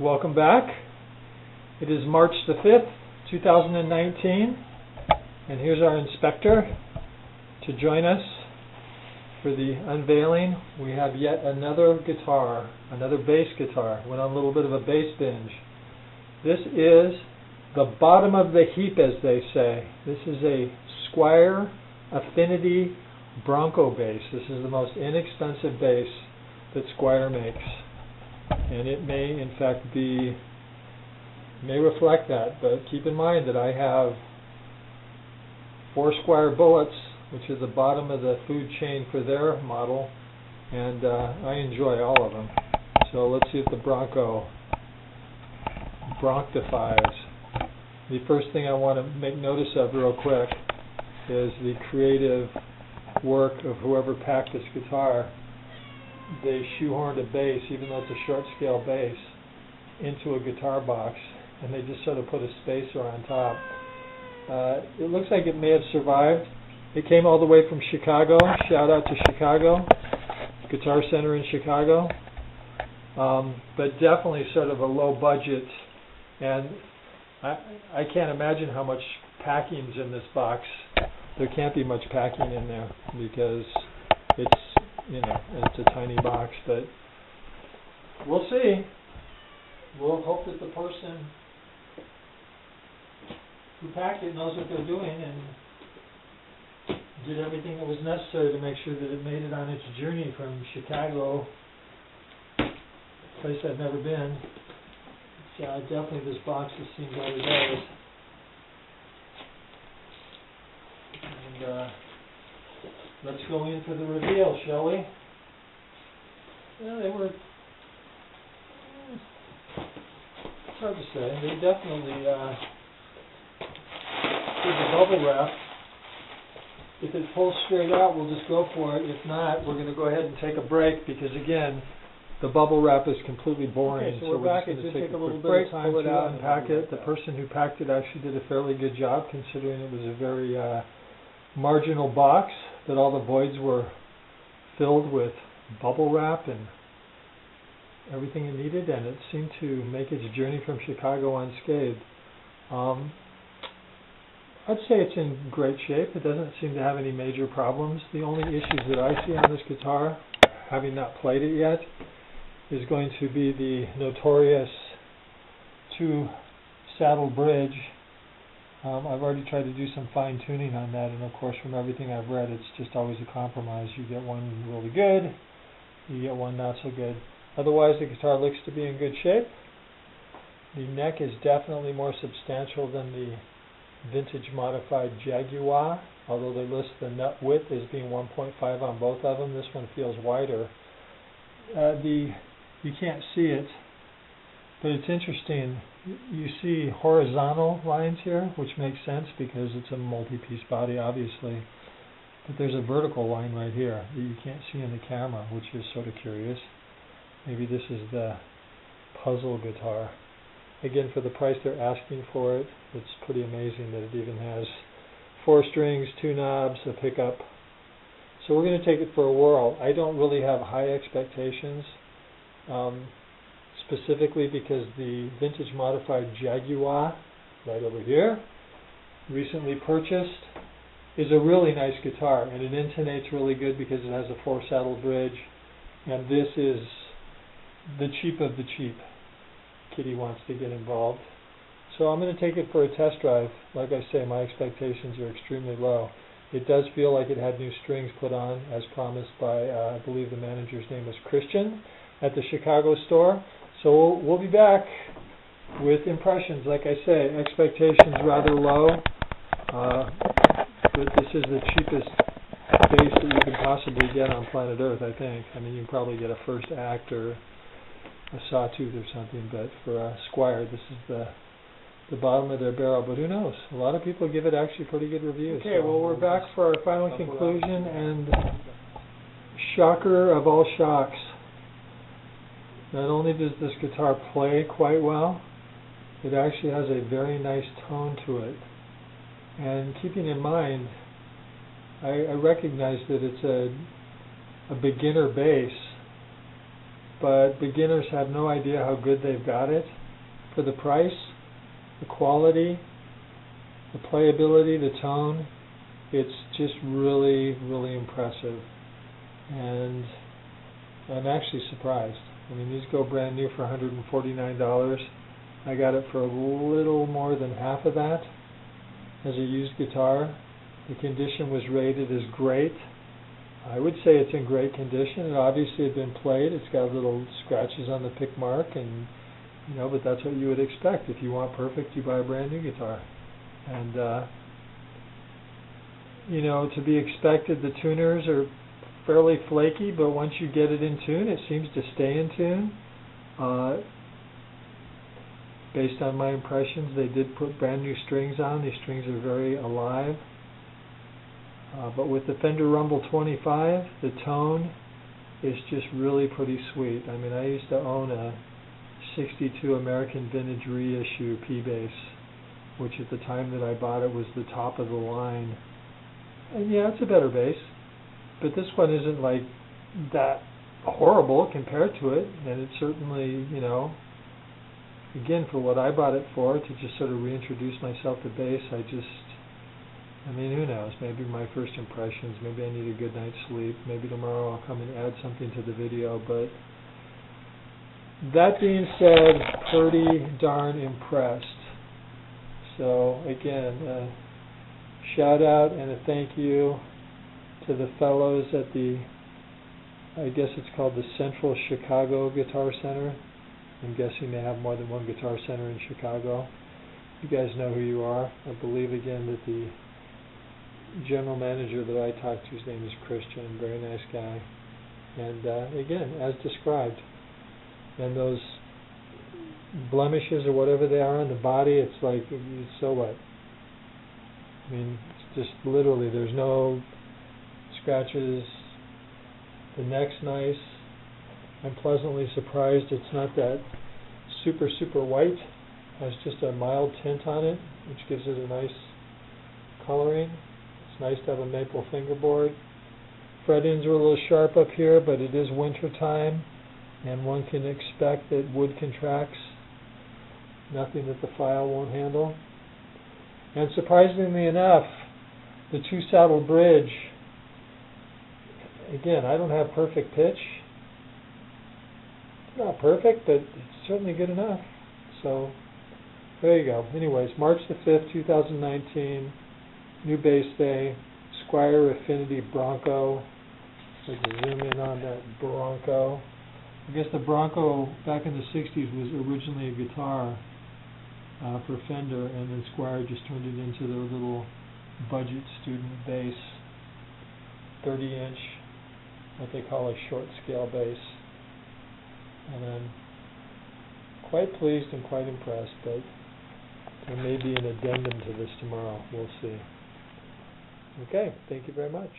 Welcome back. It is March the 5th, 2019, and here's our inspector to join us for the unveiling. We have yet another guitar, another bass guitar. Went on a little bit of a bass binge. This is the bottom of the heap, as they say. This is a Squier Affinity Bronco bass. This is the most inexpensive bass that Squier makes. And it may, in fact, may reflect that, but keep in mind that I have 4 Squier bullets, which is the bottom of the food chain for their model, and I enjoy all of them. So let's see if the Bronco bronctifies. The first thing I want to make notice of real quick is the creative work of whoever packed this guitar. They shoehorned a bass, even though it's a short scale bass, into a guitar box, and they just sort of put a spacer on top. It looks like it may have survived. It came all the way from Chicago. Shout out to Chicago, Guitar Center in Chicago. But definitely sort of a low budget, and I can't imagine how much packing's in this box. There can't be much packing in there because it's, it's a tiny box, but we'll see. We'll hope that the person who packed it knows what they're doing and did everything that was necessary to make sure that it made it on its journey from Chicago, a place I've never been. Definitely this box has seen better days. And let's go in for the reveal, shall we? Yeah, they were, it's hard to say. They definitely did the bubble wrap. If it pulls straight out, we'll just go for it. If not, we're going to go ahead and take a break because, again, the bubble wrap is completely boring. Okay, so we're back. Just going to take a little quick break, bit of time pull it to out, unpack it. The person who packed it actually did a fairly good job, considering it was a very marginal box, that all the voids were filled with bubble wrap and everything it needed, and it seemed to make its journey from Chicago unscathed. I'd say it's in great shape. It doesn't seem to have any major problems. The only issues that I see on this guitar, having not played it yet, is going to be the notorious 2-saddle bridge. I've already tried to do some fine tuning on that, and of course from everything I've read, it's just always a compromise. You get one really good, you get one not so good. Otherwise the guitar looks to be in good shape. The neck is definitely more substantial than the vintage modified Jaguar, although they list the nut width as being 1.5 on both of them. This one feels wider. You can't see it, but it's interesting. You see horizontal lines here, which makes sense because it's a multi-piece body, obviously. But there's a vertical line right here that you can't see in the camera, which is sort of curious. Maybe this is the puzzle guitar. Again, for the price they're asking for it, it's pretty amazing that it even has 4 strings, 2 knobs, a pickup. So we're going to take it for a whirl. I don't really have high expectations, specifically because the vintage modified Jaguar, right over here, recently purchased, is a really nice guitar, and it intonates really good because it has a 4-saddle bridge, and this is the cheap of the cheap. Kitty wants to get involved. So I'm going to take it for a test drive. Like I say, my expectations are extremely low. It does feel like it had new strings put on, as promised by, I believe the manager's name was Christian, at the Chicago store. So we'll be back with impressions. Like I say, expectations rather low, but this is the cheapest bass that you can possibly get on planet Earth, I think. I mean, you can probably get a first act or a sawtooth or something, but for a Squier, this is the bottom of their barrel. But who knows? A lot of people give it actually pretty good reviews. Okay, so well, we're back for our final conclusion, and shocker of all shocks. Not only does this guitar play quite well, it actually has a very nice tone to it. And keeping in mind, I recognize that it's a beginner bass, but beginners have no idea how good they've got it. For the price, the quality, the playability, the tone, it's just really, really impressive. And I'm actually surprised. I mean, these go brand new for $149. I got it for a little more than half of that as a used guitar. The condition was rated as great. I would say it's in great condition. It obviously had been played. It's got little scratches on the pick mark, and but that's what you would expect. If you want perfect, you buy a brand new guitar. And to be expected, the tuners are fairly flaky, but once you get it in tune, it seems to stay in tune. Based on my impressions, they did put brand new strings on. These strings are very alive. But with the Fender Rumble 25, the tone is just really pretty sweet. I mean, I used to own a 62 American Vintage reissue P-Bass, which at the time that I bought it was the top of the line. And yeah, it's a better bass, but this one isn't like that horrible compared to it, and it certainly, again, for what I bought it for, to just sort of reintroduce myself to bass, who knows, maybe my first impressions, maybe I need a good night's sleep, maybe tomorrow I'll come and add something to the video, but that being said, pretty darn impressed. So again, a shout out and a thank you to the fellows at the, I guess it's called the Central Chicago Guitar Center. I'm guessing they have more than one guitar center in Chicago. You guys know who you are. I believe again that the general manager that I talked to, his name is Christian, very nice guy. And again, as described. And those blemishes or whatever they are on the body, it's like, so what? I mean, it's just literally, there's no scratches. The neck's nice. I'm pleasantly surprised it's not that super, super white. It has just a mild tint on it, which gives it a nice coloring. It's nice to have a maple fingerboard. Fret ends are a little sharp up here, but it is winter time, and one can expect that wood contracts. Nothing that the file won't handle. And surprisingly enough, the two-saddle bridge, again, I don't have perfect pitch. It's not perfect, but it's certainly good enough. So, there you go. Anyways, March the 5th, 2019, new bass day, Squier Affinity Bronco. So I can zoom in on that Bronco. I guess the Bronco back in the 60s was originally a guitar for Fender, and then Squier just turned it into their little budget student bass, 30-inch, what they call a short scale bass. And I'm quite pleased and quite impressed, but there may be an addendum to this tomorrow. We'll see. Okay, thank you very much.